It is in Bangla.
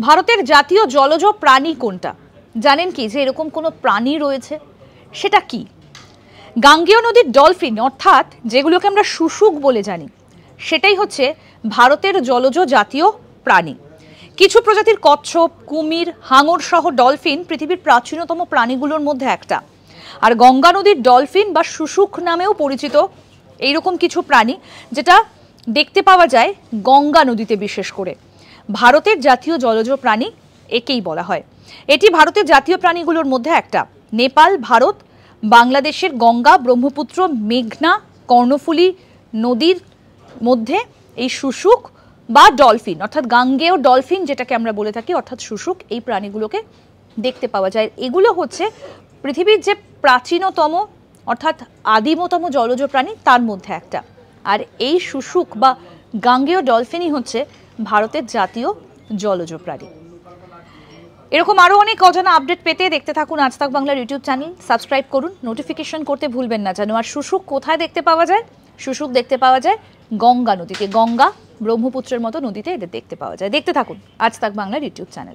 ভারতের জাতীয় জলজ প্রাণী কোনটা? জানেন কি যে এরকম কোনো প্রাণী রয়েছে? সেটা কি? গাঙ্গেয় নদীর ডলফিন, অর্থাৎ যেগুলোকে আমরা শুশুক বলে জানি, সেটাই হচ্ছে ভারতের জলজ জাতীয় প্রাণী। কিছু প্রজাতির কচ্ছপ, কুমির, হাঙর সহ ডলফিন পৃথিবীর প্রাচীনতম প্রাণীগুলোর মধ্যে একটা। আর গঙ্গা নদীর ডলফিন বা শুশুক নামেও পরিচিত এইরকম কিছু প্রাণী, যেটা দেখতে পাওয়া যায় গঙ্গা নদীতে। বিশেষ করে ভারতের জাতীয় জলজ প্রাণী একেই বলা হয়। এটি ভারতের জাতীয় প্রাণীগুলোর মধ্যে একটা। নেপাল, ভারত, বাংলাদেশের গঙ্গা, ব্রহ্মপুত্র, মেঘনা, কর্ণফুলী নদীর মধ্যে এই শুশুক বা ডলফিন, অর্থাৎ গাঙ্গেয় ডলফিন যেটাকে আমরা বলে থাকি, অর্থাৎ শুশুক, এই প্রাণীগুলোকে দেখতে পাওয়া যায়। এগুলো হচ্ছে পৃথিবীর যে প্রাচীনতম অর্থাৎ আদিমতম জলজ প্রাণী তার মধ্যে একটা। আর এই শুশুক বা গাঙ্গেয় ডলফিনই হচ্ছে ভারতের জাতীয় জলজ প্রাণী। এরকম আরো অনেক অজানা আপডেট পেতে দেখতে থাকুন আজ তাক বাংলার ইউটিউব চ্যানেল। সাবস্ক্রাইব করুন, নোটিফিকেশন করতে ভুলবেন না যেন। আর শুশুক কোথায় দেখতে পাওয়া যায়? শুশুক দেখতে পাওয়া যায় গঙ্গা নদীতে। গঙ্গা, ব্রহ্মপুত্রের মতো নদীতে এদের দেখতে পাওয়া যায়। দেখতে থাকুন আজ তাক বাংলার ইউটিউব চ্যানেল।